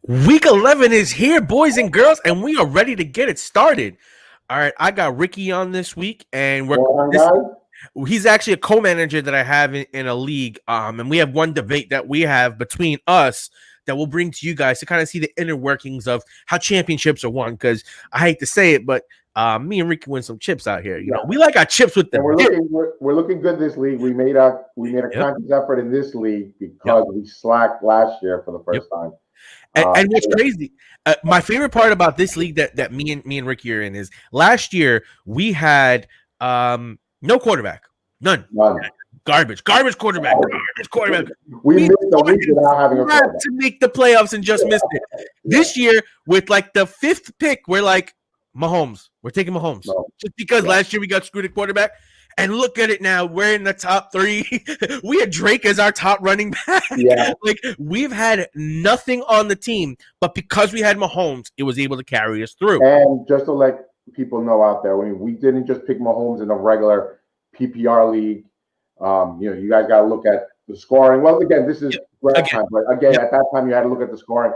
Week 11 is here, boys and girls, and we are ready to get it started. All right, I got Ricky on this week, and he's actually a co-manager that I have in a league. And we have one debate that we have between us that we'll bring to you guys to kind of see the inner workings of how championships are won. Because I hate to say it, but me and Ricky win some chips out here. You know, we like our chips with the. We're looking good this league. We made a conscious effort in this league because we slacked last year for the first time. And what's crazy, my favorite part about this league that me and Ricky are in is last year we had no quarterback, none. Garbage quarterback. We missed the week without having a quarterback to make the playoffs and just missed it. This year with like the 5th pick, we're like Mahomes. We're taking Mahomes just because last year we got screwed at quarterback. And look at it now. We're in the top 3. We had Drake as our top running back. Yeah. Like, we've had nothing on the team, but because we had Mahomes, it was able to carry us through. And just to let people know out there, we didn't just pick Mahomes in a regular PPR league. You guys got to look at the scoring. Well, again, this is draft time, but again, at that time, you had to look at the scoring.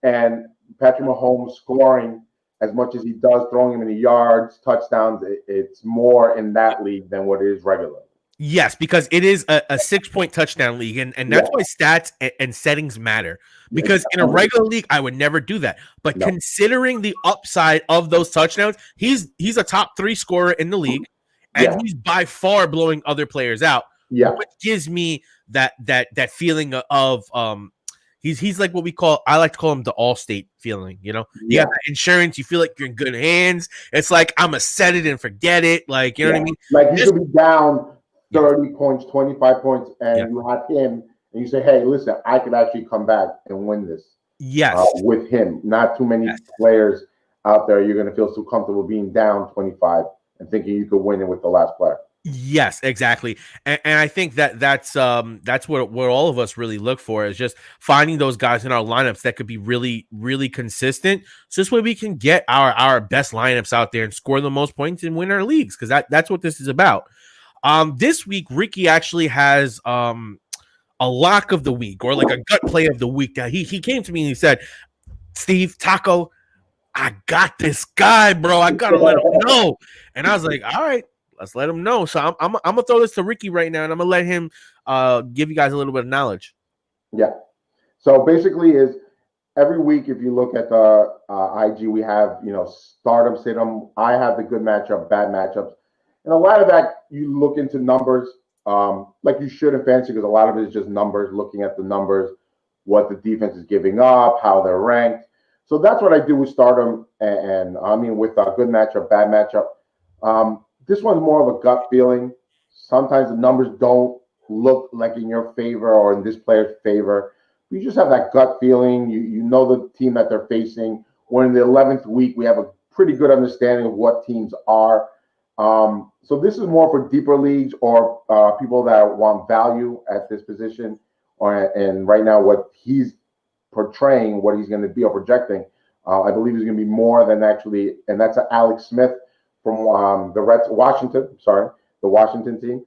And Patrick Mahomes scoring as much as he does, throwing him in the yards, touchdowns, it's more in that league than what it is regular. Yes, because it is a 6-point touchdown league, and that's why stats and settings matter. Because in a regular league, I would never do that. But considering the upside of those touchdowns, he's a top 3 scorer in the league, and he's by far blowing other players out. Yeah, which gives me that feeling of He's like what I like to call him the Allstate feeling, you know? You got insurance, you feel like you're in good hands. It's like, I'm a set it and forget it. Like, you know what I mean? Like, you could be down 30 points, 25 points, and you have him, and you say, hey, listen, I could actually come back and win this. Yes. With him. Not too many players out there you're going to feel so comfortable being down 25 and thinking you could win it with the last player. Yes, exactly. And I think that's what all of us really look for is just finding those guys in our lineups that could be really, really consistent. So this way we can get our best lineups out there and score the most points and win our leagues, because that's what this is about. This week, Ricky actually has a lock of the week, or like a gut play of the week. That he came to me and he said, Steve, Taco, I got this guy, bro. I gotta let him know. And I was like, all right. Let's let him know. So I'm gonna throw this to Ricky right now, and I'm gonna let him give you guys a little bit of knowledge. Yeah. So basically, is every week if you look at the IG, we have start 'em, sit 'em. I have the good matchup, bad matchups, and a lot of that you look into numbers, like you should in fantasy, because a lot of it is just numbers. Looking at the numbers, what the defense is giving up, how they're ranked. So that's what I do with start 'em, and I mean with a good matchup, bad matchup. This one's more of a gut feeling. Sometimes the numbers don't look like in your favor or in this player's favor. You just have that gut feeling. You know the team that they're facing. When in the 11th week, we have a pretty good understanding of what teams are. So this is more for deeper leagues or people that want value at this position. And right now, what he's portraying, what he's going to be or projecting, I believe is going to be more than actually, and that's Alex Smith from the Washington team.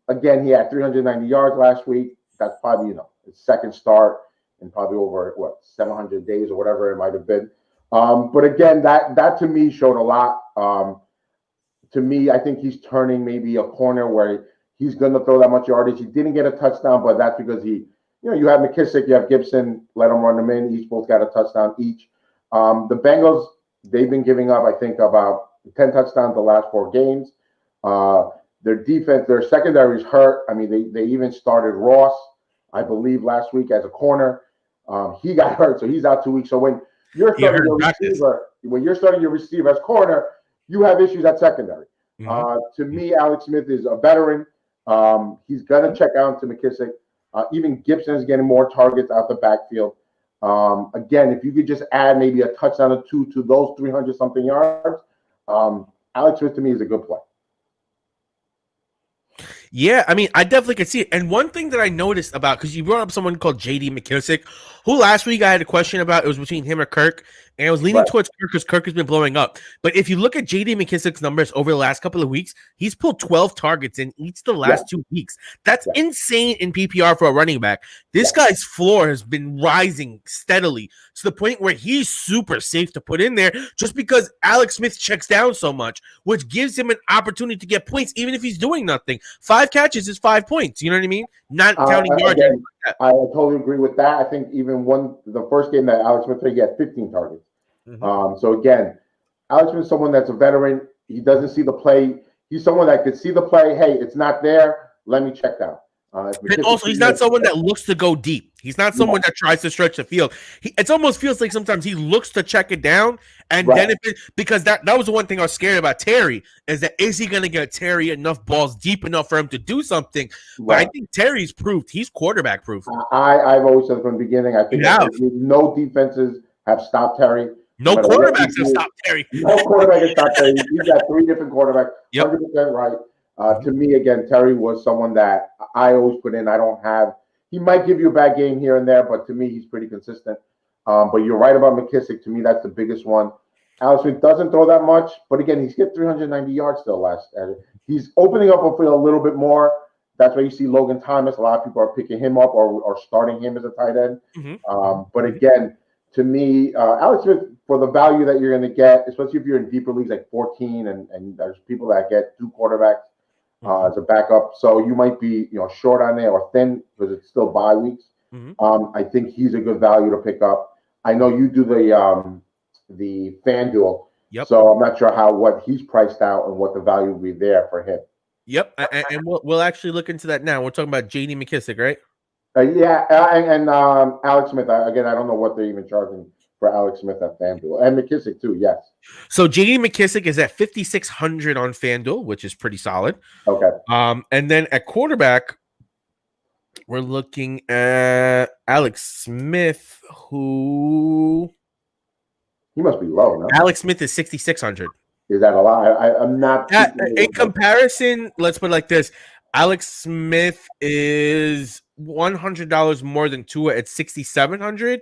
Again, he had 390 yards last week. That's probably, his second start in probably over 700 days or whatever it might have been. But again, that to me showed a lot. To me, I think he's turning maybe a corner where he's going to throw that much yardage. He didn't get a touchdown, but that's because you have McKissick, you have Gibson, let them run them in. Each both got a touchdown each. The Bengals, they've been giving up, I think, about 10 touchdowns the last 4 games. Their defense, their secondary is hurt. I mean, they even started Ross, I believe, last week as a corner. He got hurt, so he's out 2 weeks. So when you're starting your receiver as corner, you have issues at secondary. To me, Alex Smith is a veteran. He's gonna check out to McKissick. Even Gibson is getting more targets out the backfield. Again, if you could just add maybe a touchdown or 2 to those 300-something yards, Alex Smith to me is a good play. Yeah, I mean, I definitely could see it. And one thing that I noticed about, because you brought up someone called J.D. McKissick, Who last week I had a question about? It was between him or Kirk, and I was leaning Right. towards Kirk because Kirk has been blowing up. But if you look at J.D. McKissick's numbers over the last couple of weeks, he's pulled 12 targets in each of the last 2 weeks. That's insane in PPR for a running back. This guy's floor has been rising steadily to the point where he's super safe to put in there just because Alex Smith checks down so much, which gives him an opportunity to get points even if he's doing nothing. 5 catches is 5 points. You know what I mean? Not counting yards. Again, I totally agree with that. I think even the first game that Alex Smith played, he had 15 targets. So again, Alex Smith is someone that's a veteran. He doesn't see the play. He's someone that could see the play. Hey, it's not there. Let me check down. And also, he's not someone that looks to go deep. He's not someone that tries to stretch the field. It almost feels like sometimes he looks to check it down, and then because that was the one thing I was scared about Terry is that is he going to get Terry enough balls deep enough for him to do something? But I think Terry's proved he's quarterback proof. I've always said from the beginning. I think no defenses have stopped Terry. No quarterbacks have stopped Terry. No quarterback has stopped Terry. He's got 3 different quarterbacks. 100% right. To me, again, Terry was someone that I always put in. He might give you a bad game here and there, but to me, he's pretty consistent. But you're right about McKissick. To me, that's the biggest one. Alex Smith doesn't throw that much, but again, he's hit 390 yards still last. He's opening up a field a little bit more. That's why you see Logan Thomas. A lot of people are picking him up or starting him as a tight end. But again, to me, Alex Smith, for the value that you're going to get, especially if you're in deeper leagues like 14, and there's people that get 2 quarterbacks as a backup, so you might be short on there or thin because it's still bye weeks. I think he's a good value to pick up. I know you do the FanDuel, so I'm not sure what he's priced out and what the value will be there for him. And we'll actually look into that now. We're talking about J.D. McKissick, right? And Alex Smith. Again, I don't know what they're even charging for Alex Smith at FanDuel, and McKissick too. Yes. So J.D. McKissick is at 5,600 on FanDuel, which is pretty solid. Okay. And then at quarterback, we're looking at Alex Smith, who he must be low. No? Alex Smith is 6,600. Is that a lot? I'm not. In comparison, let's put it like this: Alex Smith is $100 more than Tua at 6,700,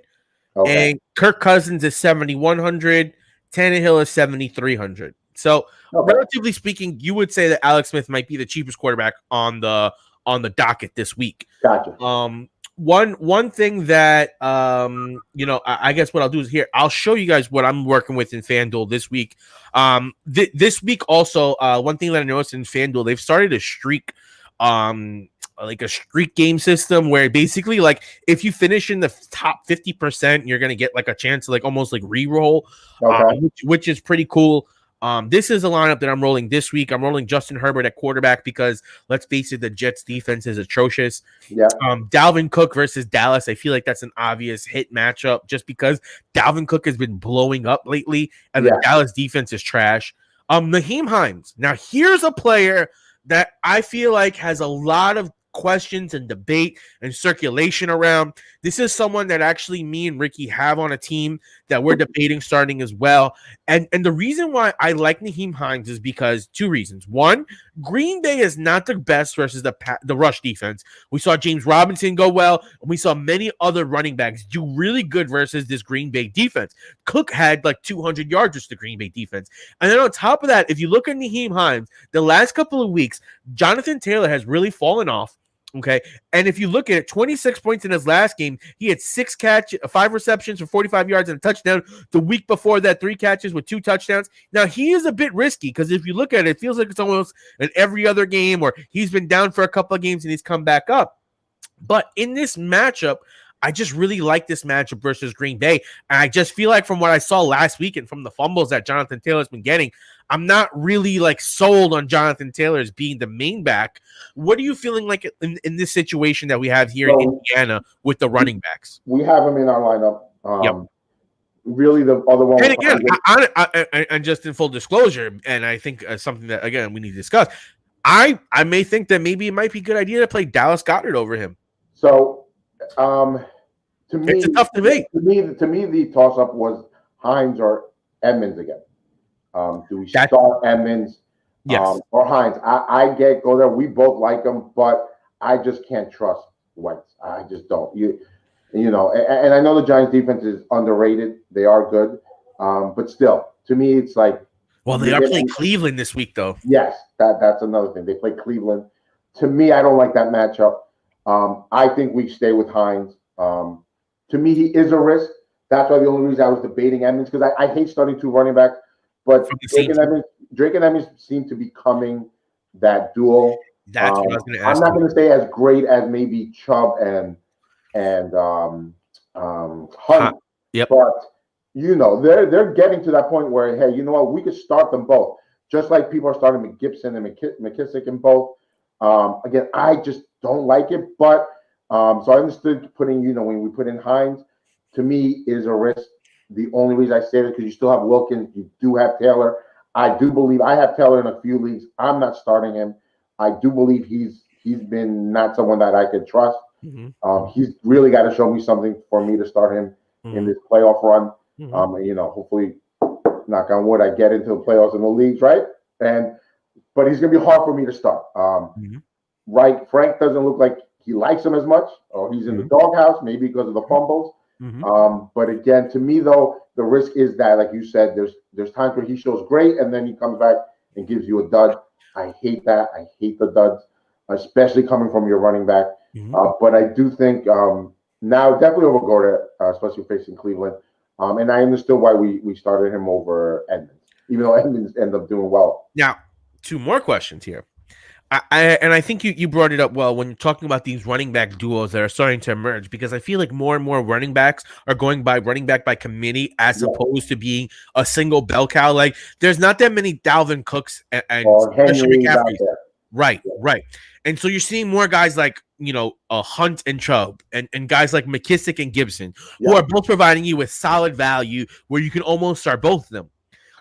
and Kirk Cousins is 7,100. Tannehill is 7,300. So, relatively speaking, you would say that Alex Smith might be the cheapest quarterback on the docket this week. Gotcha. One thing that I guess what I'll do is here I'll show you guys what I'm working with in FanDuel this week. This week also, one thing that I noticed in FanDuel, they've started a streak, like a streak game system where basically like if you finish in the top 50%, you're gonna get like a chance to like almost like re-roll, which is pretty cool. This is a lineup that I'm rolling this week. I'm rolling Justin Herbert at quarterback because let's face it, the Jets defense is atrocious. Dalvin Cook versus Dallas. I feel like that's an obvious hit matchup just because Dalvin Cook has been blowing up lately and the Dallas defense is trash. Nyheim Hines. Now here's a player that I feel like has a lot of questions and debate and circulation around. This is someone that actually me and Ricky have on a team that we're debating starting as well. And the reason why I like Nyheim Hines is because 2 reasons. One, Green Bay is not the best versus the rush defense. We saw James Robinson go well, and we saw many other running backs do really good versus this Green Bay defense. Cook had like 200 yards versus the Green Bay defense. And then on top of that, if you look at Nyheim Hines, the last couple of weeks, Jonathan Taylor has really fallen off. Okay. And if you look at it, 26 points in his last game, he had 5 receptions for 45 yards and a touchdown. The week before that, 3 catches with 2 touchdowns. Now, he is a bit risky because if you look at it, it feels like it's almost an every other game or he's been down for a couple of games and he's come back up. But in this matchup, I just really like this matchup versus Green Bay. And I just feel like from what I saw last week and from the fumbles that Jonathan Taylor's been getting, I'm not really like sold on Jonathan Taylor as being the main back. What are you feeling like in this situation that we have here in Indiana with the running backs? We have him in our lineup. Really, the other one. And again, and just in full disclosure, and I think something that again we need to discuss. I may think that maybe it might be a good idea to play Dallas Goedert over him. So, to me, it's a tough debate. To me, the toss-up was Hines or Edmonds again. Do we start Edmonds or Hines? I go there. We both like him, but I just can't trust Wentz. I just don't. You know, and I know the Giants defense is underrated. They are good, but still, to me, it's like Well, they you're are playing getting. Cleveland this week, though. Yes, that's another thing. They play Cleveland. To me, I don't like that matchup. I think we stay with Hines. To me, he is a risk. That's why the only reason I was debating Edmonds, because I hate starting two running backs, but From the same team. Drake and Edmonds seem to be becoming that duo. That's what I was going to I'm ask not you. going to say as great as maybe Chubb and Huh. Hunt, Yep. but you know they're getting to that point where, hey, you know what, we could start them both, just like people are starting McGibson and McKissick in both. Again, I just don't like it, but so I understood putting, you know, when we put in Hines, to me is a risk. The only reason I say that because you still have Wilkins, you do have Taylor. I do believe I have Taylor in a few leagues. I'm not starting him. I do believe he's been not someone that I could trust. He's really got to show me something for me to start him in this playoff run. You know, hopefully, knock on wood, I get into the playoffs in the leagues, right? But he's gonna be hard for me to start. Right, Frank doesn't look like he likes him as much, or he's in the doghouse, maybe because of the fumbles. But again, to me though, the risk is that, like you said, there's times where he shows great and then he comes back and gives you a dud. I hate that. I hate the duds, especially coming from your running back. But I do think now definitely over Gorda, especially facing Cleveland. And I understood why we started him over Edmonds, even though Edmonds ended up doing well. Now, two more questions here. I think you brought it up well when you're talking about these running back duos that are starting to emerge, because I feel like more and more running backs are going by running back by committee as opposed to being a single bell cow. Like there's not that many Dalvin Cooks and especially Henry's out McCaffrey. there. Right. And so you're seeing more guys like, you know, Hunt and Chubb and guys like McKissick and Gibson, who are both providing you with solid value where you can almost start both of them.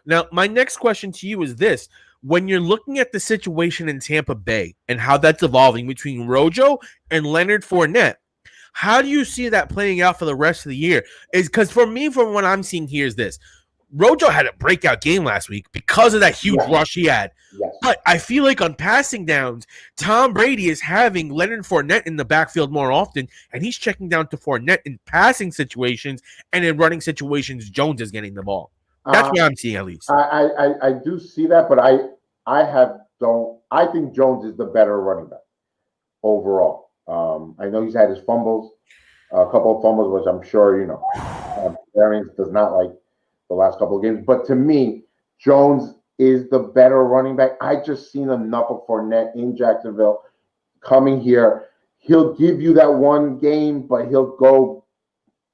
Now, my next question to you is this. When you're looking at the situation in Tampa Bay and how that's evolving between Rojo and Leonard Fournette, how do you see that playing out for the rest of the year? Is because for me, from what I'm seeing here is this. Rojo had a breakout game last week because of that huge rush he had. But I feel like on passing downs, Tom Brady is having Leonard Fournette in the backfield more often, and he's checking down to Fournette in passing situations, and in running situations, Jones is getting the ball. That's what I'm seeing, at least. I do see that, but I think Jones is the better running back overall. I know he's had his fumbles, a couple of fumbles, which I'm sure, you know, Arians does not like the last couple of games. But to me, Jones is the better running back. I just seen enough of Fournette in Jacksonville coming here. He'll give you that one game, but he'll go,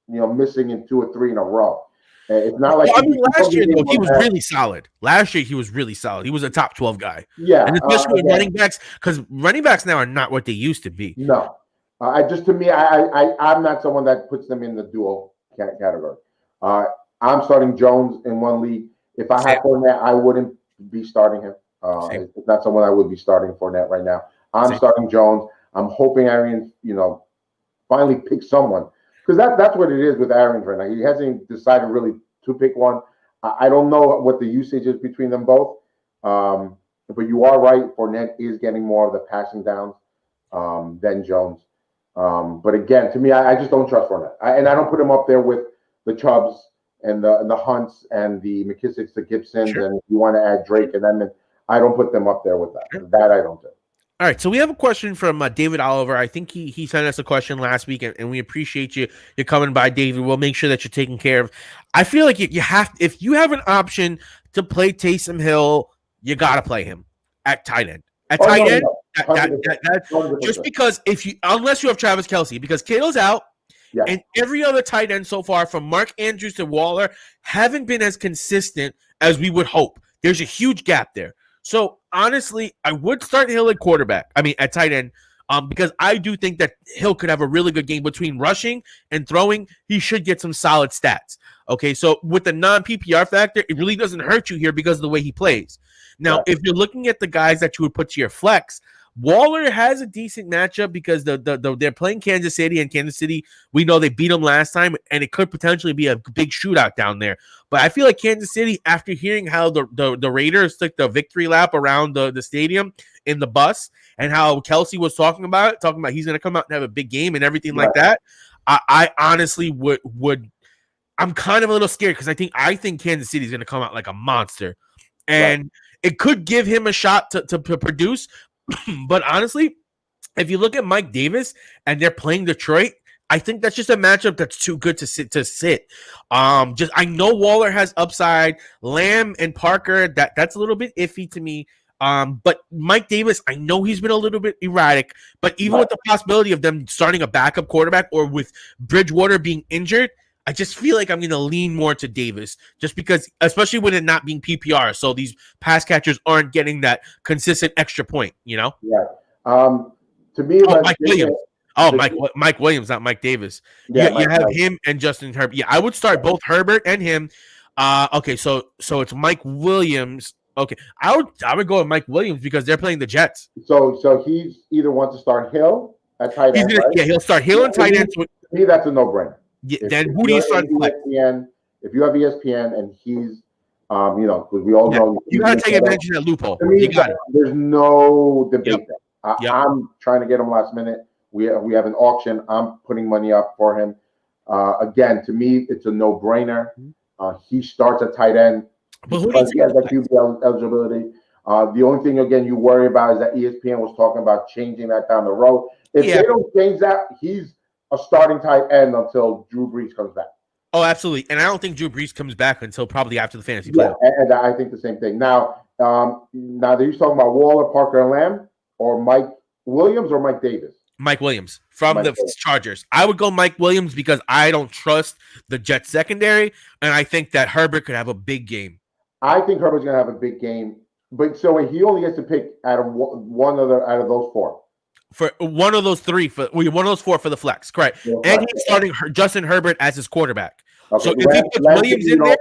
you know, missing in 2 or 3 in a row. It's not like last year though, he was really solid. Last year he was really solid. He was a top 12 guy. Yeah, and especially with running backs, because running backs now are not what they used to be. No, to me, I'm not someone that puts them in the duo category. I'm starting Jones in one league. If I had Fournette, I wouldn't be starting him. It's not someone I would be starting Fournette right now. I'm starting Jones. I'm hoping Arians, you know, finally picks someone, because that's what it is with Arians right now. He hasn't decided really to pick one. I don't know what the usage is between them both, but you are right. Fournette is getting more of the passing downs than Jones. But again, to me, I just don't trust Fournette, and I don't put him up there with the Chubbs and the Hunts and the McKissicks, the Gibsons, and if you want to add Drake and Edmonds, I don't put them up there with that. That I don't do. All right, so we have a question from David Oliver. I think he sent us a question last week, and we appreciate you coming by, David. We'll make sure that you're taken care of. I feel like you have, if you have an option to play Taysom Hill, you got to play him at tight end. At tight end, just because unless you have Travis Kelce, because Kittle's out, and every other tight end so far, from Mark Andrews to Waller, haven't been as consistent as we would hope. There's a huge gap there. So honestly, I would start Hill at quarterback. I mean, at tight end, because I do think that Hill could have a really good game between rushing and throwing. He should get some solid stats. Okay, so with the non-PPR factor, it really doesn't hurt you here because of the way he plays. Now, if you're looking at the guys that you would put to your flex, Waller has a decent matchup because they're playing Kansas City, and Kansas City, we know they beat them last time, and it could potentially be a big shootout down there. But I feel like Kansas City, after hearing how the Raiders took the victory lap around the stadium in the bus, and how Kelce was talking about he's going to come out and have a big game and everything like that, I honestly would. I'm kind of a little scared because I think Kansas City is going to come out like a monster, and Right. it could give him a shot to produce. But honestly, if you look at Mike Davis and they're playing Detroit, I think that's just a matchup that's too good to sit. Just I know Waller has upside. Lamb and Parker, that's a little bit iffy to me. But Mike Davis, I know he's been a little bit erratic, but even Right. with the possibility of them starting a backup quarterback or with Bridgewater being injured, I just feel like I'm going to lean more to Davis just because, especially with it not being PPR. So these pass catchers aren't getting that consistent extra point, you know? Yeah. To me, Oh, let's Mike get Williams. Oh, the, Mike Williams, not Mike Davis. yeah, You Mike have White. him and Justin Herbert. Yeah, I would start both Herbert and him. Okay, so it's Mike Williams. Okay, I would go with Mike Williams because they're playing the Jets. So he's either wants to start Hill at tight end, right? Yeah, he'll start Hill and tight ends. To me, that's a no-brainer. Yeah, If, then if who do you you're start? ESPN, if you have ESPN and he's, because we all Yeah, know you got to take advantage of that loophole. To me, You got it. there's no debate Yep. there. Yep. I'm trying to get him last minute. We have an auction. I'm putting money up for him. Again, to me, it's a no-brainer. He starts at tight end But who do because he you has that QB eligibility. The only thing, again, you worry about is that ESPN was talking about changing that down the road. If they don't change that, he's a starting tight end until Drew Brees comes back. Oh, absolutely. And I don't think Drew Brees comes back until probably after the fantasy playoff. And I think the same thing. Now that he's talking about Waller, Parker, and Lamb, or Mike Williams or Mike Davis? Mike Williams from the Chargers. I would go Mike Williams because I don't trust the Jets secondary, and I think that Herbert could have a big game. I think Herbert's going to have a big game, but so he only gets to pick out of one other out of those four. For one of those three, one of those four for the flex, correct? And he's starting Justin Herbert as his quarterback. Okay. So if he puts Williams in there,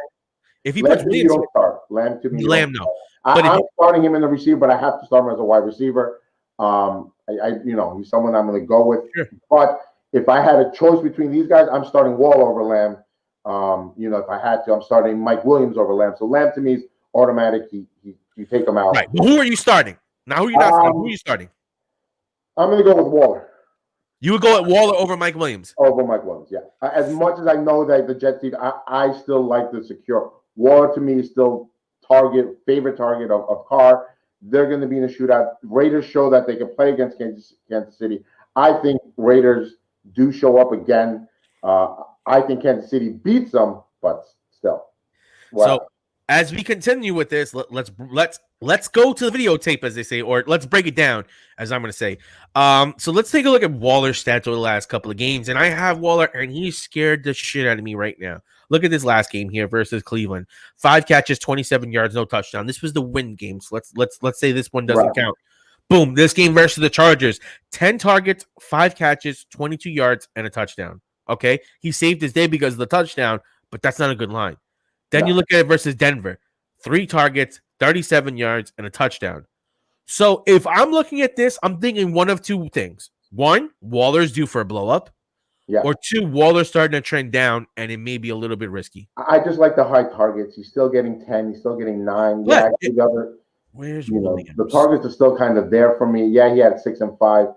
if he puts Williams, don't start Lamb to me. Lamb no. I'm starting him in the receiver, but I have to start him as a wide receiver. He's someone I'm going to go with. Sure. But if I had a choice between these guys, I'm starting Wall over Lamb. If I had to, I'm starting Mike Williams over Lamb. So Lamb to me is automatic. You take him out. Right. But who are you starting? Now who are you not starting? Who are you starting? I'm going to go with Waller. You would go at Waller over Mike Williams? Over Mike Williams, yeah. As much as I know that the Jets team, I still like to secure. Waller to me is still favorite target of Carr. They're going to be in a shootout. Raiders show that they can play against Kansas City. I think Raiders do show up again. I think Kansas City beats them, but still. Wow. So as we continue with this, let's go to the videotape, as they say, or let's break it down, as I'm going to say. So let's take a look at Waller's stats over the last couple of games, and I have Waller, and he's scared the shit out of me right now. Look at this last game here versus Cleveland: 5 catches, 27 yards, no touchdown. This was the win game, so let's say this one doesn't count. Boom! This game versus the Chargers: 10 targets, 5 catches, 22 yards, and a touchdown. Okay, he saved his day because of the touchdown, but that's not a good line. Then you look at it versus Denver: 3 targets, 37 yards, and a touchdown. So if I'm looking at this, I'm thinking one of two things. One, Waller's due for a blow up. Yeah. Or 2, Waller's starting to trend down, and it may be a little bit risky. I just like the high targets. He's still getting 10. He's still getting 9. Yeah, where's Williams? The targets are still kind of there for me. Yeah, he had 6 and 5.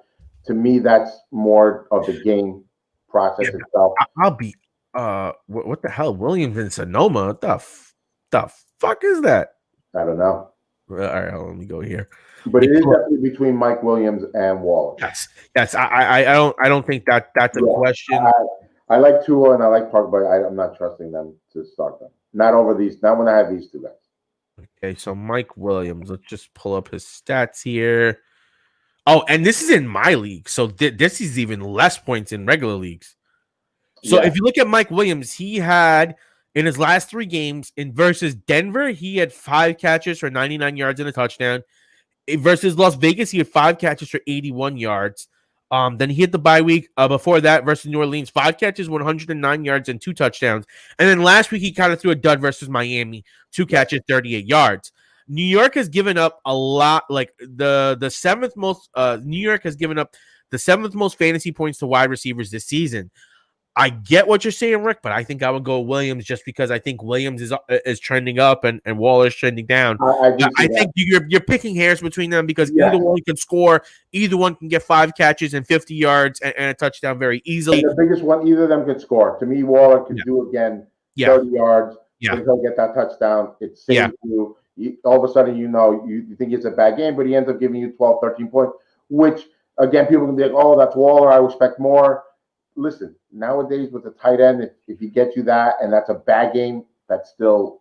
To me, that's more of the game process itself. I'll be what the hell? Williams and Sonoma? What the fuck is that? I don't know. All right, let me go here. But it is definitely between Mike Williams and Waller. Yes. I don't think that's a question. I like Tua and I like Park, but I'm not trusting them to start them. Not when I have these two guys. Okay, so Mike Williams. Let's just pull up his stats here. Oh, and this is in my league, so this is even less points in regular leagues. So if you look at Mike Williams, he had in his last 3 games in versus Denver, he had 5 catches for 99 yards and a touchdown. Versus Las Vegas, he had 5 catches for 81 yards. Then he hit the bye week. Before that, versus New Orleans, 5 catches, 109 yards, and 2 touchdowns. And then last week, he kind of threw a dud versus Miami, 2 catches, 38 yards. New York has given up a lot. Like the 7th most. New York has given up the 7th most fantasy points to wide receivers this season. I get what you're saying, Rick, but I think I would go Williams just because I think Williams is trending up and Waller's trending down. I do see I that. think you're picking hairs between them because Yeah. either one can score, either one can get 5 catches and 50 yards and a touchdown very easily. And the biggest one, either of them could score. To me, Waller could do again 30 yards. Yeah. But he'll get that touchdown. It saves you. All of a sudden, you think it's a bad game, but he ends up giving you 12, 13 points, which, again, people can be like, oh, that's Waller. I expect more. Listen, nowadays with the tight end, if he gets you that and that's a bad game, that's still,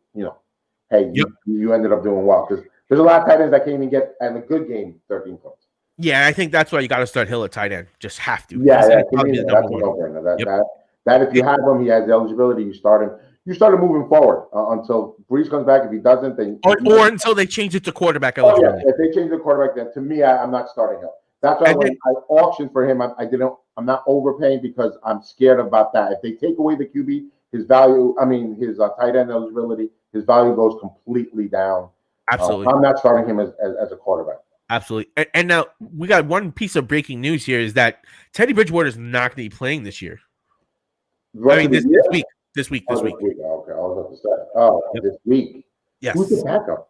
hey, you ended up doing well. Because there's a lot of tight ends that can't even get, at a good game, 13 points. Yeah, I think that's why you got to start Hill at tight end. Just have to. Yeah, that's a no-brainer. That if you have him, he has the eligibility, you start him. You started moving forward until Brees comes back. If he doesn't, then or until they change it to quarterback eligibility. If they change the quarterback, then to me, I'm not starting him. That's why when I auctioned for him, I'm not overpaying because I'm scared about that. If they take away the QB, his value, his tight end eligibility, his value goes completely down. Absolutely. I'm not starting him as a quarterback. Absolutely. And now we got one piece of breaking news here is that Teddy Bridgewater is not going to be playing this year. This week. Okay, I was about to say. This week. Yes. Who's the backup?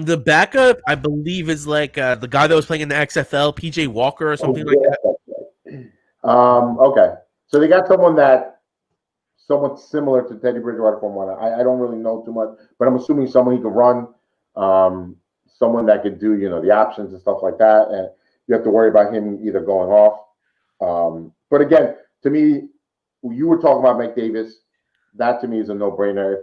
The backup, I believe, is like the guy that was playing in the XFL, PJ Walker or something like that. Okay. So they got someone somewhat similar to Teddy Bridgewater from what I don't really know too much, but I'm assuming someone he could run, someone that could do, the options and stuff like that. And you have to worry about him either going off. But again, to me, you were talking about Mike Davis. That to me is a no-brainer.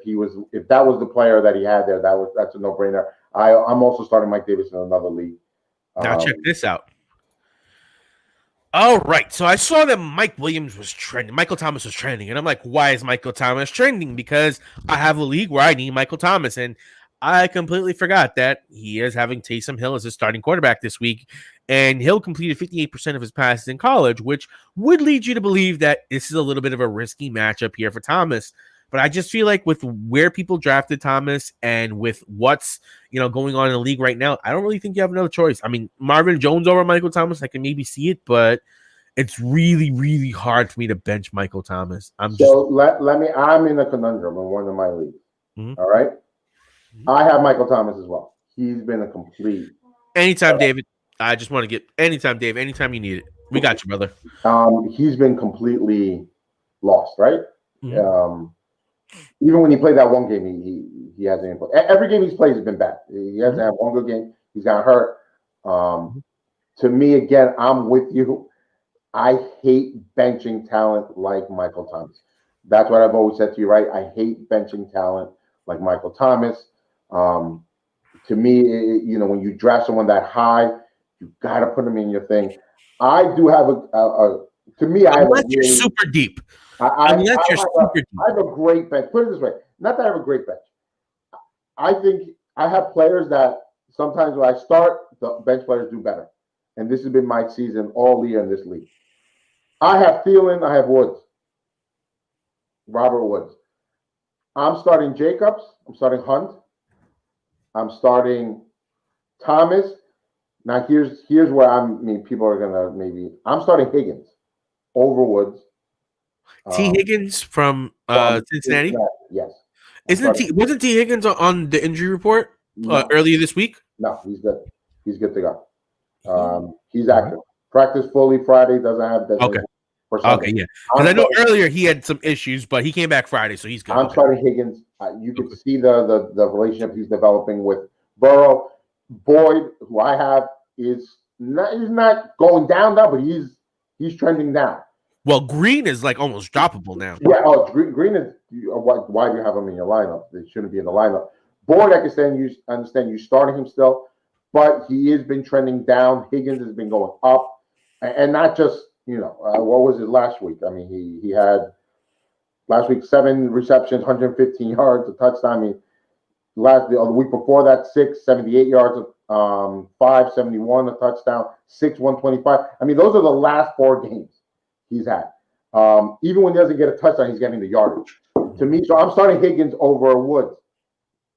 If that was the player that he had there, that's a no-brainer. I'm also starting Mike Davis in another league. Now check this out. All right, so I saw that Mike Williams was trending. Michael Thomas was trending, and I'm like, why is Michael Thomas trending? Because I have a league where I need Michael Thomas, and I completely forgot that he is having Taysom Hill as his starting quarterback this week, and Hill completed 58% of his passes in college, which would lead you to believe that this is a little bit of a risky matchup here for Thomas. But I just feel like with where people drafted Thomas and with what's going on in the league right now, I don't really think you have another choice. I mean, Marvin Jones over Michael Thomas, I can maybe see it, but it's really, really hard for me to bench Michael Thomas. I'm in a conundrum in one of my leagues. Mm-hmm. All right. Mm-hmm. I have Michael Thomas as well. He's been a complete. Anytime, David. I just want to get anytime, Dave. Anytime you need it, we got you, brother. He's been completely lost, right? Mm-hmm. Even when he played that one game, he hasn't even played. Every game he's played has been bad. He hasn't had one good game. He's got hurt. To me, again, I'm with you. I hate benching talent like Michael Thomas. That's what I've always said to you, right? I hate benching talent like Michael Thomas. To me, when you draft someone that high, you got to put him in your thing. I do have unless you're super deep. I have a great bench. Put it this way, not that I have a great bench. I think I have players that sometimes when I start, the bench players do better. And this has been my season all year in this league. I have Thielen, I have Woods. Robert Woods. I'm starting Jacobs. I'm starting Hunt. I'm starting Thomas. Now here's where people are gonna I'm starting Higgins over Woods. T. Higgins from Cincinnati? Yes. Wasn't T. Higgins on the injury report earlier this week? No, he's good. He's good to go. He's active. Practice fully Friday. Doesn't have that. Okay, yeah. Because I know earlier he had some issues, but he came back Friday, so he's good. I'm starting Higgins. You can see the relationship he's developing with Burrow. Boyd, who I have, he's not going down, but he's trending down. Well, Green is like almost droppable now. Yeah, Green is. Why do you have him in your lineup? They shouldn't be in the lineup. Boyd, I can understand you starting him still, but he has been trending down. Higgins has been going up, and not just what was it last week? I mean, he had last week 7 receptions, 115 yards, a touchdown. I mean, the week before that 78 yards, 571, a touchdown, 125. I mean, those are the last 4 games he's had. Even when he doesn't get a touchdown, he's getting the yardage. To me, so I'm starting Higgins over Woods.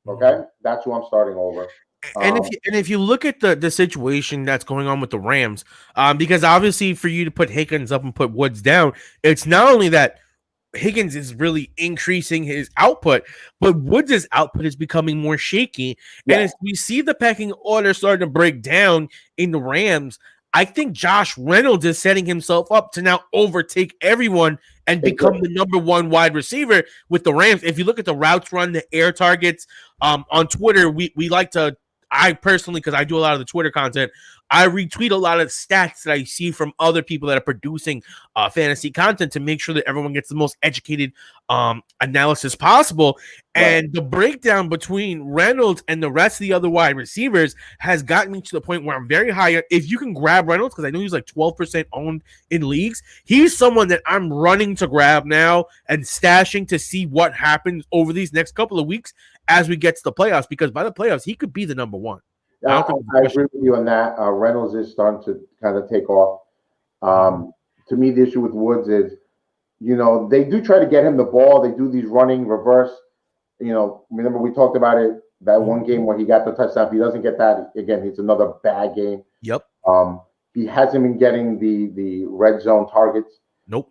Okay, that's who I'm starting over. And if you look at the situation that's going on with the Rams, because obviously for you to put Higgins up and put Woods down, it's not only that Higgins is really increasing his output, but Woods' output is becoming more shaky. And Yeah, as we see the pecking order starting to break down in the Rams, I think Josh Reynolds is setting himself up to now overtake everyone and become the number one wide receiver with the Rams. If you look at the routes run, the air targets, on Twitter, we like to. I personally, because I do a lot of the Twitter content, I retweet a lot of stats that I see from other people that are producing fantasy content to make sure that everyone gets the most educated analysis possible. right. And the breakdown between Reynolds and the rest of the other wide receivers has gotten me to the point where I'm very high. If you can grab Reynolds, because I know he's like 12% owned in leagues, he's someone that I'm running to grab now and stashing to see what happens over these next couple of weeks as we get to the playoffs, because by the playoffs, he could be the number one. I agree with you on that. Reynolds is starting to kind of take off. To me, the issue with Woods is, they do try to get him the ball. They do these running reverse. Remember we talked about it, that one game where he got the touchdown. If he doesn't get that, again, it's another bad game. Yep. He hasn't been getting the red zone targets. Nope.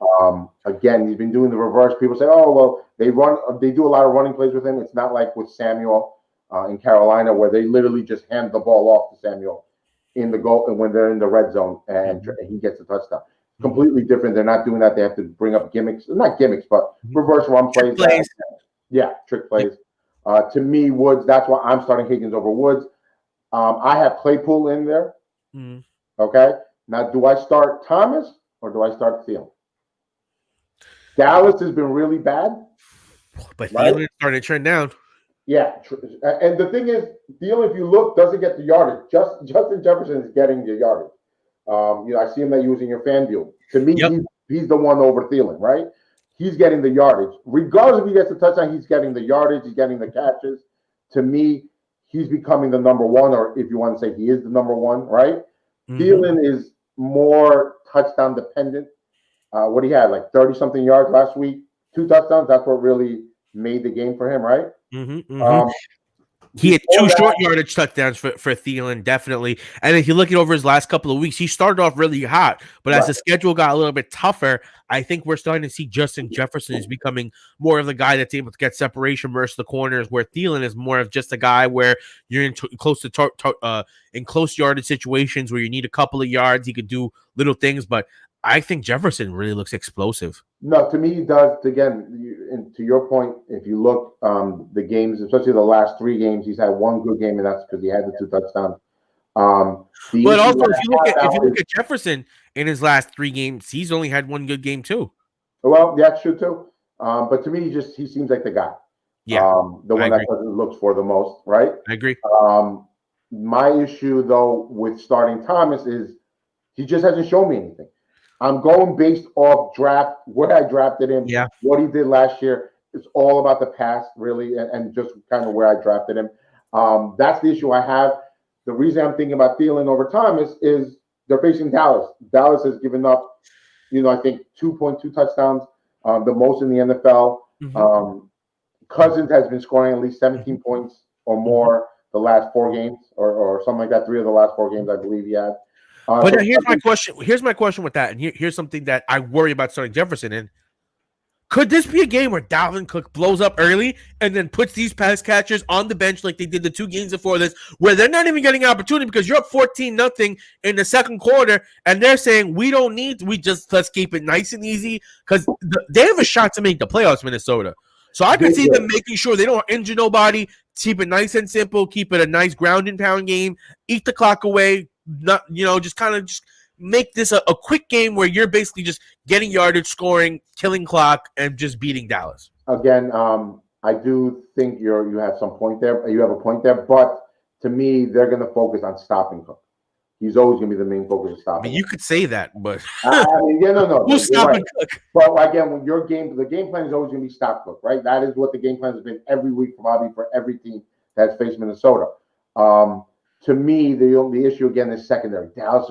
Again, he's been doing the reverse. People say, "Oh, well, they do a lot of running plays with him." It's not like with Samuel in Carolina, where they literally just hand the ball off to Samuel in the goal, and when they're in the red zone, and he gets a touchdown. Completely different. They're not doing that. They have to bring up gimmicks, not gimmicks, but reverse run plays. Trick plays. To me, Woods. That's why I'm starting Higgins over Woods. I have Claypool in there. Okay. Now, do I start Thomas or do I start Thielen? Dallas has been really bad, but Thielen started to trend down. Yeah, and the thing is, Thielen, if you look, doesn't get the yardage. Justin Jefferson is getting the yardage. I see him that using your fan view. To me, he's the one over Thielen, right? He's getting the yardage. Regardless if he gets the touchdown, he's getting the yardage, he's getting the catches. To me, he's becoming the number one, or if you want to say he is the number one, right? Thielen is more touchdown dependent. What he had, like 30-something yards last week, 2 touchdowns. That's what really made the game for him, right? He had 2 short yardage touchdowns for Thielen, definitely. And if you look at over his last couple of weeks, he started off really hot. But as the schedule got a little bit tougher, I think we're starting to see Justin Jefferson is becoming more of the guy that's able to get separation versus the corners, where Thielen is more of just a guy where you're in close yardage situations where you need a couple of yards. He could do little things, but I think Jefferson really looks explosive. No, to me, he does. Again, and to your point, if you look the games, especially the last 3 games, he's had one good game, and that's because he had the 2 touchdowns. But also, if you look at Jefferson in his last 3 games, he's only had one good game too. Well, that's true too. But to me, he seems like the guy. Yeah, the one that looks for the most, right? I agree. My issue though with starting Thomas is he just hasn't shown me anything. I'm going based off draft, where I drafted him, what he did last year. It's all about the past, really, and just kind of where I drafted him. That's the issue I have. The reason I'm thinking about Thielen over Thomas is they're facing Dallas. Dallas has given up, I think 2.2 touchdowns, the most in the NFL. Cousins has been scoring at least 17 points or more the last 4 games, or something like that. 3 of the last 4 games, I believe he had. But here's my question. Here's my question with that, and here's something that I worry about starting Jefferson in. Could this be a game where Dalvin Cook blows up early and then puts these pass catchers on the bench like they did the 2 games before this, where they're not even getting an opportunity because you're up 14-0 in the second quarter, and they're saying let's keep it nice and easy because they have a shot to make the playoffs, Minnesota. So I could see them making sure they don't injure nobody, keep it nice and simple, keep it a nice ground and pound game, eat the clock away. Not just make this a quick game where you're basically just getting yardage, scoring, killing clock, and just beating Dallas. Again, I do think you have some point there. You have a point there, but to me, they're going to focus on stopping Cook. He's always going to be the main focus of stopping. I mean, you could say that, but no. Who's stopping Cook? But again, when the game plan is always going to be stop Cook, right? That is what the game plan has been every week, probably for every team that's faced Minnesota. To me, the issue again is secondary. Dallas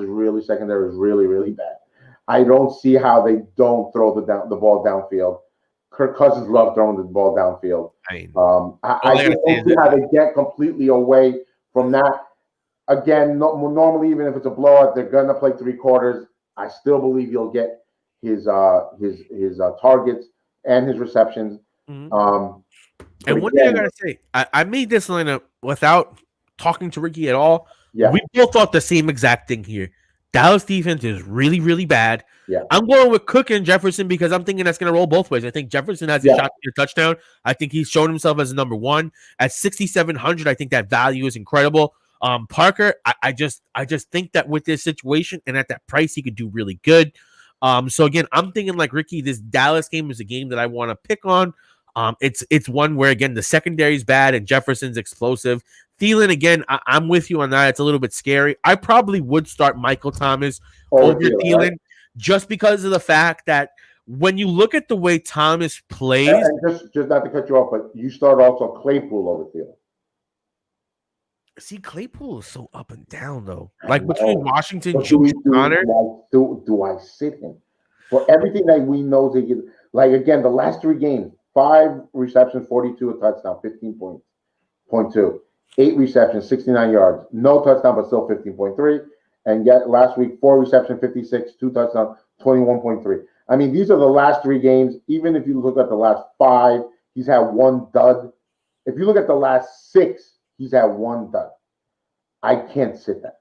secondary is really, really bad. I don't see how they don't throw the ball downfield. Kirk Cousins loves throwing the ball downfield. I just don't see how they get completely away from that. Again, normally, even if it's a blowout, they're gonna play 3 quarters. I still believe he'll get his targets and his receptions. Mhm. But And one thing I again, gotta say, I made this lineup without talking to Ricky at all. yeah, We both thought the same exact thing here. Dallas defense is really, really bad. yeah, I'm going with Cook and Jefferson because I'm thinking that's going to roll both ways. I think Jefferson has a yeah. shot to get a touchdown. I think he's shown himself as a number one at 6,700. I think that value is incredible. Parker, I just think that with this situation and at that price, he could do really good. So again, I'm thinking like Ricky, this Dallas game is a game that I want to pick on. It's one where again the secondary is bad and Jefferson's explosive. Thielen again, I'm with you on that. It's a little bit scary. I probably would start Michael Thomas over Thielen, Thielen right? just because of the fact that when you look at the way Thomas plays, And just not to cut you off, but you start also Claypool over Thielen. see Claypool is so up and down though. I Like between know. Washington, But Juice Connor, do I sit him for everything that we know to get? Like again, the last 3 games, 5 receptions, 42, a touchdown, 15.2, 8 receptions, 69 yards, no touchdown, but still 15.3. And yet last week, 4 receptions, 56, 2 touchdowns, 21.3. I mean, these are the last 3 games. Even if you look at the last 5, he's had 1 dud. If you look at the last 6, he's had 1 dud. I can't sit that.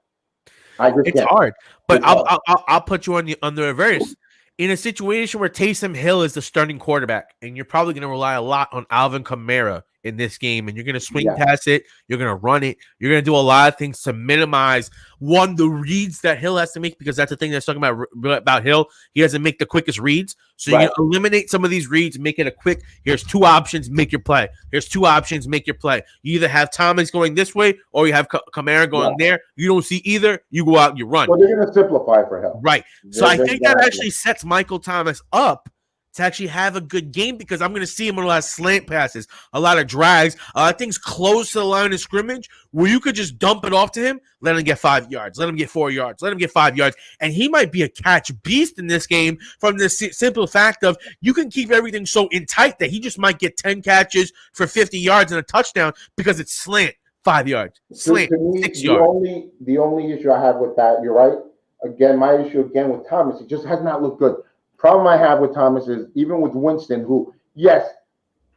it's can't. hard. But It's hard. I'll put you on the reverse. In a situation where Taysom Hill is the starting quarterback, and you're probably going to rely a lot on Alvin Kamara in this game, and you're going to swing past it, you're going to run it, you're going to do a lot of things to minimize the reads that Hill has to make, because that's the thing that's talking about Hill. He doesn't make the quickest reads, so you eliminate some of these reads, make it a quick. Here's 2 options, make your play. Here's 2 options, make your play. You either have Thomas going this way, or you have Kamara going there. You don't see either, you go out and you run. Well, they're going to simplify for Hill, right? So I think that actually sets Michael Thomas up to actually have a good game, because I'm going to see him on a lot of slant passes, a lot of drags, things close to the line of scrimmage where you could just dump it off to him, let him get 5 yards, let him get 4 yards, let him get 5 yards. And he might be a catch beast in this game from the simple fact of you can keep everything so in tight that he just might get 10 catches for 50 yards and a touchdown because it's slant 5 yards, slant to me, 6 yards. The only issue I have with that, you're right. Again, my issue again with Thomas, he just has not looked good. Problem I have with Thomas is even with Winston, who, yes,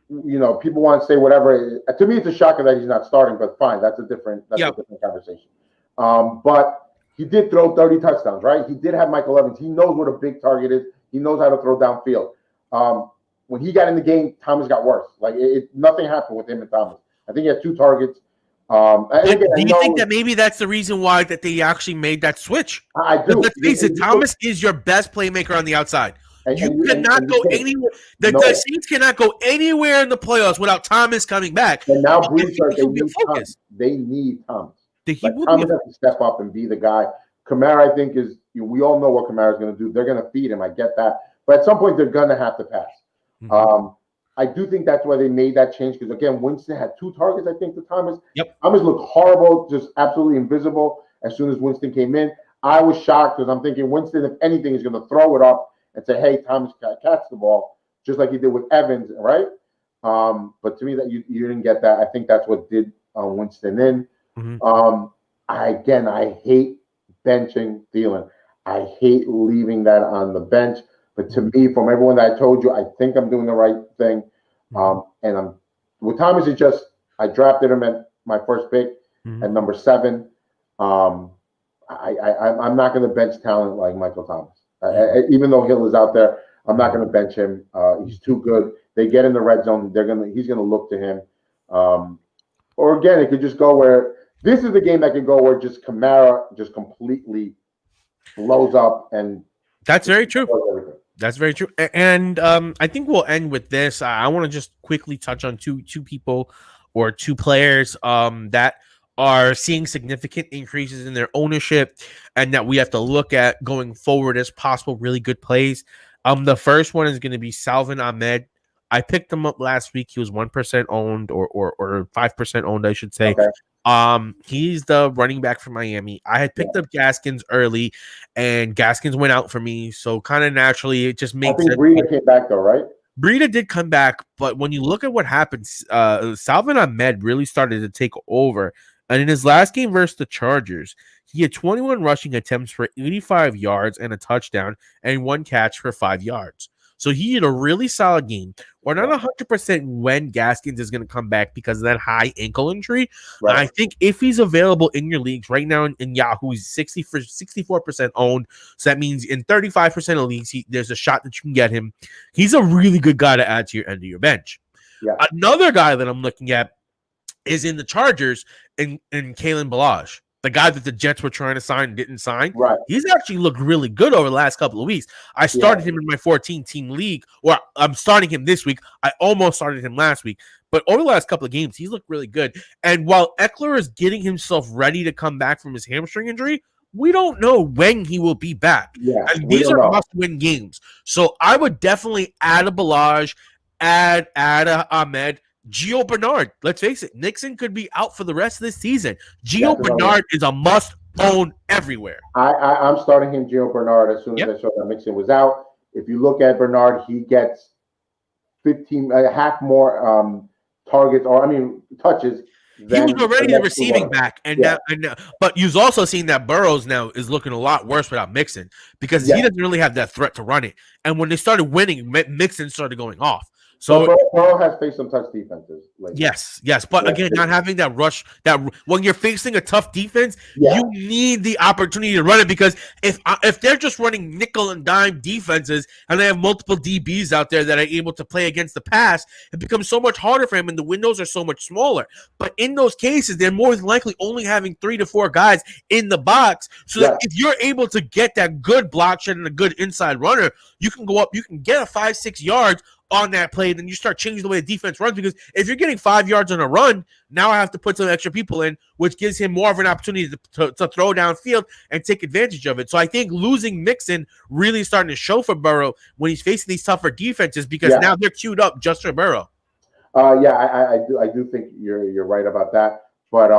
people want to say whatever. To me, it's a shocker that he's not starting, but fine, that's a different conversation. But he did throw 30 touchdowns, right? He did have Michael Evans. He knows what a big target is. He knows how to throw downfield. When he got in the game, Thomas got worse. Like nothing happened with him and Thomas. I think he had 2 targets. Do you think that maybe that's the reason why that they actually made that switch? I do. Let's face it, Thomas is your best playmaker on the outside. You cannot go anywhere. The Saints cannot go anywhere in the playoffs without Thomas coming back. And now they need Thomas. Thomas has to step up and be the guy. Kamara, I think, we all know what Kamara is going to do. They're going to feed him. I get that. But at some point, they're going to have to pass. Mm-hmm. I do think that's why they made that change, because, again, Winston had 2 targets, I think, to Thomas. Yep. Thomas looked horrible, just absolutely invisible as soon as Winston came in. I was shocked because I'm thinking Winston, if anything, is going to throw it up and say, hey, Thomas, catch the ball, just like he did with Evans, right? But to me, that you didn't get that. I think that's what did Winston in. Mm-hmm. I hate benching Thielen. I hate leaving that on the bench. But to me, from everyone that I told you, I think I'm doing the right thing. And I'm with Thomas. It's just I drafted him at my first pick at number 7. I'm not going to bench talent like Michael Thomas. Even though Hill is out there, I'm not going to bench him. He's too good. They get in the red zone. He's going to look to him. Or again, it could just go where this is the game that could go where just Kamara just completely blows up, and that's very true. That's very true. And I think we'll end with this. I want to just quickly touch on two people or 2 players that are seeing significant increases in their ownership and that we have to look at going forward as possible really good plays. The first one is going to be Salvon Ahmed. I picked him up last week. He was 1% owned or 5% owned, I should say. Okay. He's the running back for Miami. I had picked up Gaskins early, and Gaskins went out for me. So kind of naturally, it just makes sense. Breida came back though, right? Breida did come back, but when you look at what happened, Salvon Ahmed really started to take over. And in his last game versus the Chargers, he had 21 rushing attempts for 85 yards and a touchdown, and 1 catch for 5 yards. So he had a really solid game. We're not 100% when Gaskins is going to come back because of that high ankle injury. Right. I think if he's available in your leagues right now in Yahoo, he's 64% owned. So that means in 35% of leagues, there's a shot that you can get him. He's a really good guy to add to your end of your bench. Yeah. Another guy that I'm looking at is in the Chargers in Kalen Ballage, the guy that the Jets were trying to sign and didn't sign. Right. He's actually looked really good over the last couple of weeks. I started him in my 14-team league, or I'm starting him this week. I almost started him last week. But over the last couple of games, he's looked really good. And while Eckler is getting himself ready to come back from his hamstring injury, we don't know when he will be back. Yeah, and these are must-win games. So I would definitely add a Ballage, add a Ahmed, Gio Bernard. Let's face it, Nixon could be out for the rest of this season. Gio Bernard is a must-own everywhere. I'm starting him, Gio Bernard, as soon as I saw that Nixon was out. If you look at Bernard, he gets 15, half more targets, touches. He was already the receiving back, but you've also seen that Burrows now is looking a lot worse without Mixon because he doesn't really have that threat to run it. And when they started winning, Mixon started going off. So Burrow has faced some tough defenses. Yes, but again, not having that rush, that when you're facing a tough defense, you need the opportunity to run it because if they're just running nickel and dime defenses and they have multiple DBs out there that are able to play against the pass, it becomes so much harder for him, and the windows are so much smaller. But in those cases, they're more than likely only having 3 to 4 guys in the box, so that if you're able to get that good block shed and a good inside runner, you can go up, you can get a 5-6 yards on that play, then you start changing the way the defense runs, because if you're getting 5 yards on a run, now I have to put some extra people in, which gives him more of an opportunity to throw downfield and take advantage of it. So I think losing Mixon really starting to show for Burrow when he's facing these tougher defenses, because now they're queued up just for Burrow. I do think you're right about that. But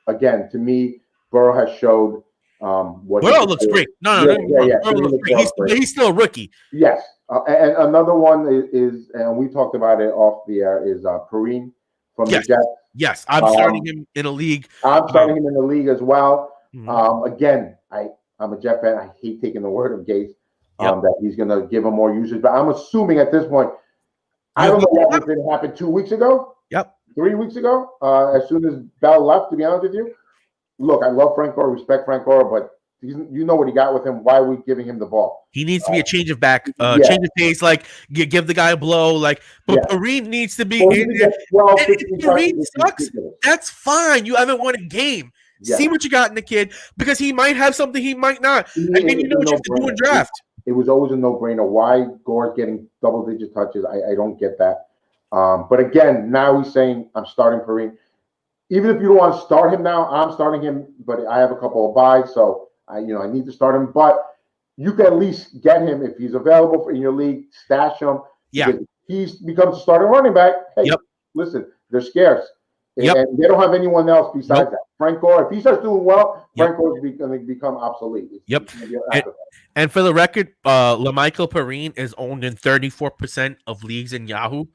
again, to me, Burrow has showed what Burrow looks great. No, Burrow looks great. He's still a rookie. Yes. And another one is, and we talked about it off the air, is Perrine from the Jets. Yes, I'm starting him in a league. I'm starting him in the league as well. Again, I'm a Jet fan. I hate taking the word of Gase that he's going to give him more usage. But I'm assuming at this point, I don't know what didn't happen 2 weeks ago. 3 weeks ago, as soon as Bell left, to be honest with you. Look, I love Frank Gore, respect Frank Gore, but you know what he got with him. Why are we giving him the ball? He needs to be a change of back, change of pace, like give the guy a blow, like. But Perrine needs to be in there. If Perrine sucks, that's fine. You haven't won a game. See what you got in the kid, because he might have something, he might not, and then you know what you have to do in draft. It was always a no-brainer. Why Gore's getting double-digit touches? I don't get that. But again, now he's saying I'm starting Perrine. Even if you don't want to start him now, I'm starting him. But I have a couple of buys, so I need to start him. But you can at least get him if he's available in your league. Stash him. Yeah, he becomes a starting running back. Hey, listen, they're scarce, and they don't have anyone else besides that. Frank Gore, if he starts doing well, Frank Gore is going to become obsolete. And for the record, LaMichael Perrine is owned in 34% of leagues in Yahoo.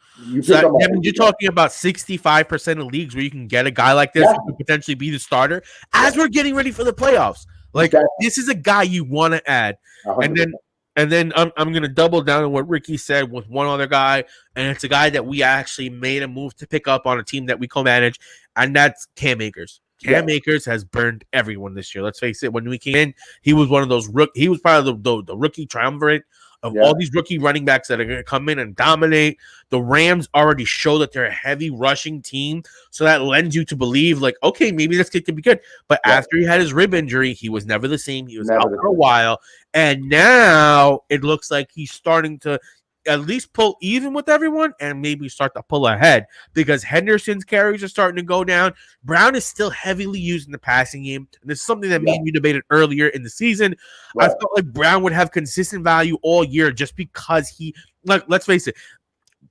So you're talking about 65% of leagues where you can get a guy like this who could potentially be the starter as we're getting ready for the playoffs. Like, this is a guy you want to add. 100%. And then I'm going to double down on what Ricky said with one other guy, and it's a guy that we actually made a move to pick up on a team that we co-manage, and that's Cam Akers. Cam Akers has burned everyone this year. Let's face it. When we came in, he was one of those he was part of the rookie triumvirate of all these rookie running backs that are going to come in and dominate. The Rams already show that they're a heavy rushing team, so that lends you to believe, like, okay, maybe this kid can be good. But after he had his rib injury, he was never the same. He was out for a while, and now it looks like he's starting to at least pull even with everyone and maybe start to pull ahead, because Henderson's carries are starting to go down. Brown is still heavily used in the passing game. And this is something that me and you debated earlier in the season. I felt like Brown would have consistent value all year just because let's face it,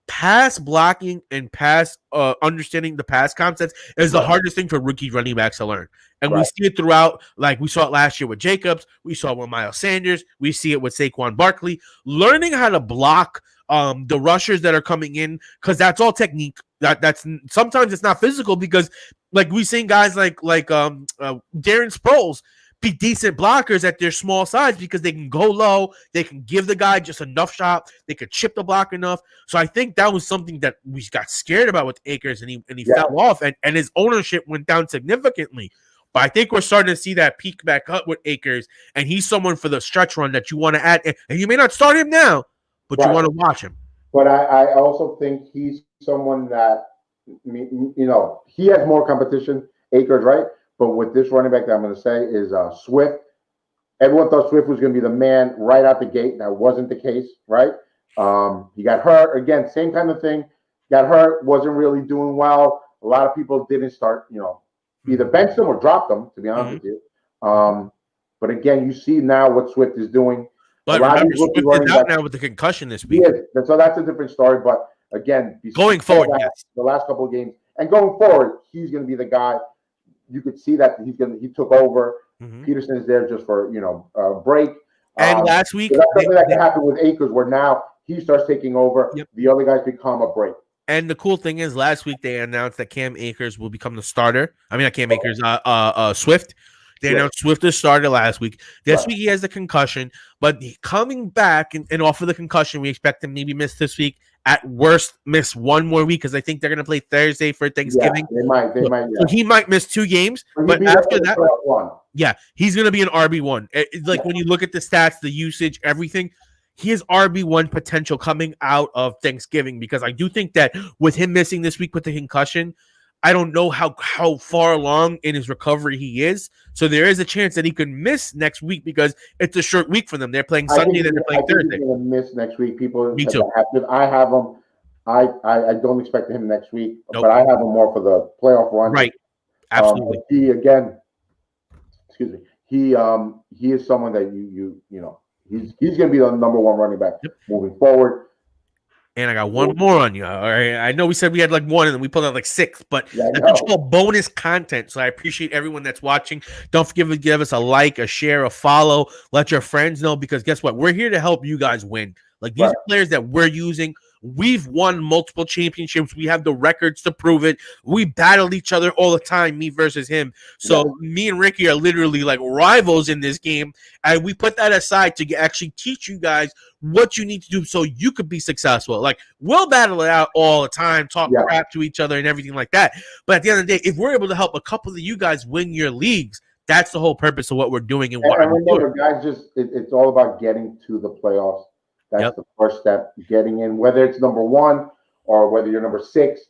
pass blocking and pass understanding the pass concepts is the hardest thing for rookie running backs to learn. And we see it throughout, like we saw it last year with Jacobs, we saw it with Miles Sanders, we see it with Saquon Barkley. Learning how to block the rushers that are coming in, because that's all technique. That's sometimes it's not physical, because like we've seen guys like Darren Sproles be decent blockers at their small size because they can go low. They can give the guy just enough shot. They could chip the block enough. So I think that was something that we got scared about with Akers, and he fell off, and his ownership went down significantly. But I think we're starting to see that peak back up with Akers, and he's someone for the stretch run that you want to add. And you may not start him now, but you want to watch him. But I also think he's someone that, he has more competition, Akers, right? But with this running back that I'm going to say is Swift. Everyone thought Swift was going to be the man right out the gate. That wasn't the case, right? He got hurt. Again, same kind of thing. Got hurt, wasn't really doing well. A lot of people didn't start, either benched him or dropped him, to be honest with you. But again, you see now what Swift is doing. But remember, Swift is out now with the concussion this week. So that's a different story. But again, going forward, the last couple of games, and going forward, he's going to be the guy. You could see that he took over. Peterson is there just for a break. And last week, that's something that can happen with Akers, where now he starts taking over. The other guys become a break. And the cool thing is, last week they announced that Cam Akers will become the starter. I mean, not Cam Akers, Swift. They announced Swift as starter last week. This week he has the concussion, but coming back and off of the concussion, we expect him maybe miss this week. At worst, miss one more week because I think they're going to play Thursday for Thanksgiving. They might. So he might miss 2 games, but after that, he's going to be an RB1. Like when you look at the stats, the usage, everything, he has RB1 potential coming out of Thanksgiving because I do think that with him missing this week with the concussion, I don't know how far along in his recovery he is. So there is a chance that he could miss next week because it's a short week for them. They're playing Sunday, then they're playing Thursday. He's going to miss next week. People, me too. I have him. I don't expect him next week, but I have him more for the playoff run. Right. Absolutely. He is someone that he's going to be the number 1 running back moving forward. And I got one more on you. All right. I know we said we had like 1 and then we pulled out like 6, but that's called bonus content. So I appreciate everyone that's watching. Don't forget to give us a like, a share, a follow. Let your friends know because guess what? We're here to help you guys win. Like these are players that we're using. We've won multiple championships. We have the records to prove it. We battle each other all the time, me versus him. So me and Ricky are literally like rivals in this game. And we put that aside to actually teach you guys what you need to do so you could be successful. Like we'll battle it out all the time, talk crap to each other and everything like that. But at the end of the day, if we're able to help a couple of you guys win your leagues, that's the whole purpose of what we're doing and what we're doing. Guys, it's all about getting to the playoffs. That's the first step, getting in, whether it's number 1 or whether you're number 6,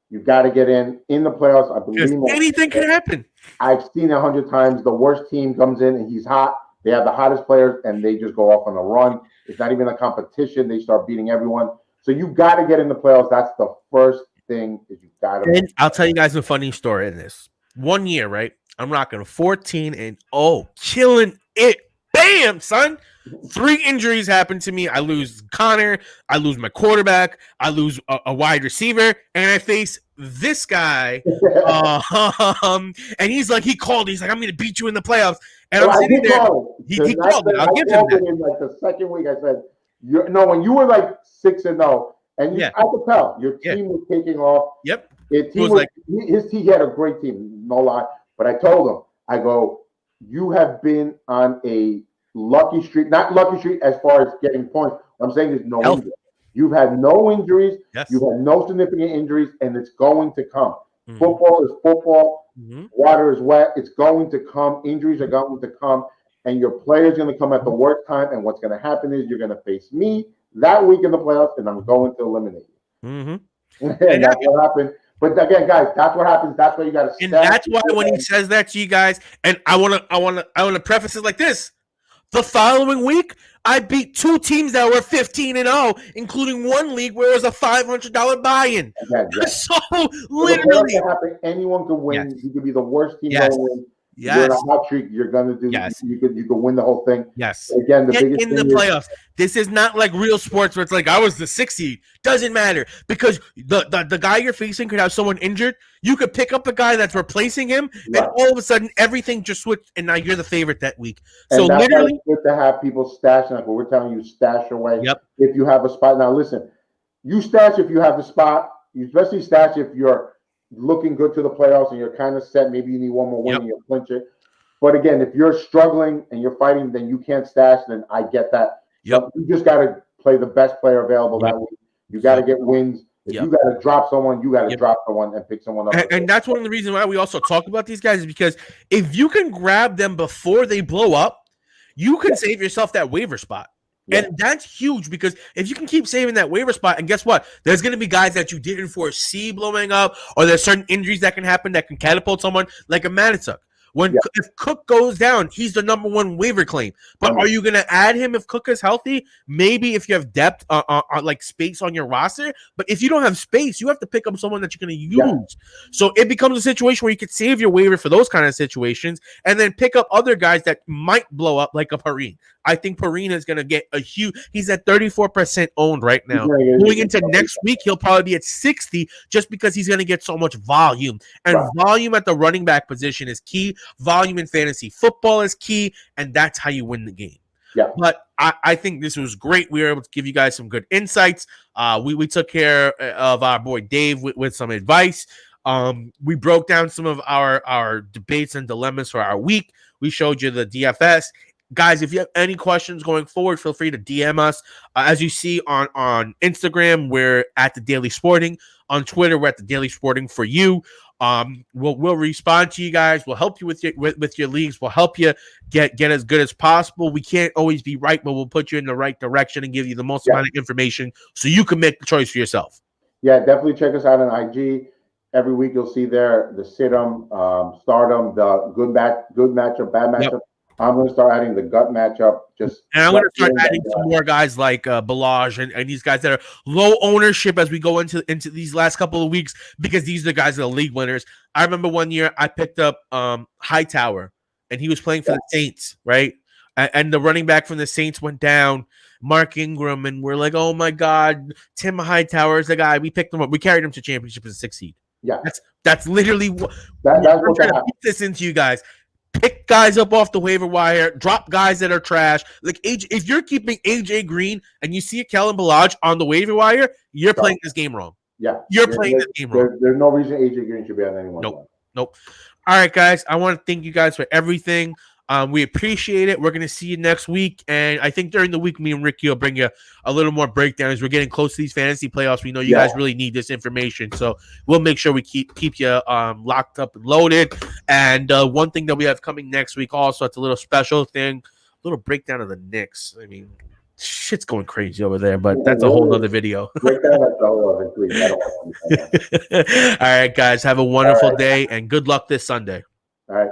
you got to get in the playoffs. I believe anything can happen. I've seen 100 times the worst team comes in and he's hot. They have the hottest players and they just go off on a run. It's not even a competition. They start beating everyone. So you got to get in the playoffs. That's the first thing is you got to. And I'll tell you guys a funny story in this. 1 year, right? I'm rocking 14-0, killing it. Bam, son. 3 injuries happened to me. I lose Connor. I lose my quarterback. I lose a wide receiver. And I face this guy. And he's like, he called. He's like, I'm going to beat you in the playoffs. And I'm sitting there. He called it. I'll give him that. In like the second week, I said, when you were like 6-0, and I could tell your team was taking off. Yep. His team had a great team, no lie. But I told him, I go, you have been on a lucky streak, not lucky streak as far as getting points. What I'm saying is no injuries. You've had no injuries. Yes. You've had no significant injuries, and it's going to come. Football is football. Water is wet. It's going to come. Injuries are going to come, and your player's going to come at the worst time. And what's going to happen is you're going to face me that week in the playoffs, and I'm going to eliminate you. And that's what happened. But again, guys, that's what happens. That's why you got to. And that's why when he says that to you guys, and I want to preface it like this: the following week, I beat 2 teams that were 15-0, including 1 league where it was a $500 buy-in. So literally, anyone can win. You could be the worst team going to win. You're in a hot streak. You're gonna do. You could win the whole thing. Again, the biggest in the playoffs. This is not like real sports where it's like I was the 6th seed. Doesn't matter because the guy you're facing could have someone injured. You could pick up a guy that's replacing him, and all of a sudden everything just switched, and now you're the favorite that week. So and that's literally, good to have people stashing. Like what we're telling you, stash away. If you have a spot. Now listen, you stash if you have the spot. You especially stash if you're looking good to the playoffs and you're kind of set. Maybe you need one more win and you'll clinch it. But again, if you're struggling and you're fighting, then you can't stash. Then I get that. Yep. But you just got to play the best player available Yep. that week. You got to get wins. If Yep. you got to drop someone, you got to Yep. drop someone and pick someone up. And that's one of the reasons why we also talk about these guys, is because if you can grab them before they blow up, you can save yourself that waiver spot. Yeah. And that's huge, because if you can keep saving that waiver spot, and guess what? There's going to be guys that you didn't foresee blowing up, or there's certain injuries that can happen that can catapult someone, like a Manituk. If Cook goes down, he's the number one waiver claim. But are you going to add him if Cook is healthy? Maybe if you have depth, like space on your roster. But if you don't have space, you have to pick up someone that you're going to use. Yeah. So it becomes a situation where you could save your waiver for those kind of situations, and then pick up other guys that might blow up, like a Perine. I think Perine is going to get a huge. He's at 34% owned right now. Going into next week, he'll probably be at 60, just because he's going to get so much volume. And volume at the running back position is key. Volume in fantasy football is key, and that's how you win the game. Yeah. But I think this was great. We were able to give you guys some good insights. We took care of our boy Dave with some advice. We broke down some of our debates and dilemmas for our week. We showed you the DFS. Guys, if you have any questions going forward, feel free to DM us. As you see on Instagram, we're at The Daily Sporting. On Twitter, we're at The Daily Sporting for you. We'll respond to you guys. We'll help you with your leagues. We'll help you get as good as possible. We can't always be right, but we'll put you in the right direction and give you the most amount of information so you can make the choice for yourself. Yeah, definitely check us out on IG. Every week you'll see there the sit-em, stardom, the good matchup, bad matchup. Yep. I'm going to start adding the gut matchup. And I'm going to start adding some more guys like Balaj and these guys that are low ownership as we go into these last couple of weeks, because these are the guys that are league winners. I remember one year I picked up Hightower, and he was playing for the Saints, right? And the running back from the Saints went down, Mark Ingram, and we're like, oh my God, Tim Hightower is the guy. We picked him up. We carried him to championship as a 6 seed. Yeah, that's literally what I'm trying to put this into you guys. Pick guys up off the waiver wire, drop guys that are trash. Like if you're keeping AJ Green and you see a Kellen Balaj on the waiver wire, you're playing this game wrong. Yeah, you're playing this game wrong. There's no reason AJ Green should be on anyone. Nope. All right, guys. I want to thank you guys for everything. We appreciate it. We're going to see you next week. And I think during the week, me and Ricky will bring you a little more breakdown as we're getting close to these fantasy playoffs. We know you guys really need this information. So we'll make sure we keep you locked up and loaded. And one thing that we have coming next week also, it's a little special thing, a little breakdown of the Knicks. I mean, shit's going crazy over there, but that's a whole other video. All right, guys. Have a wonderful day and good luck this Sunday. All right.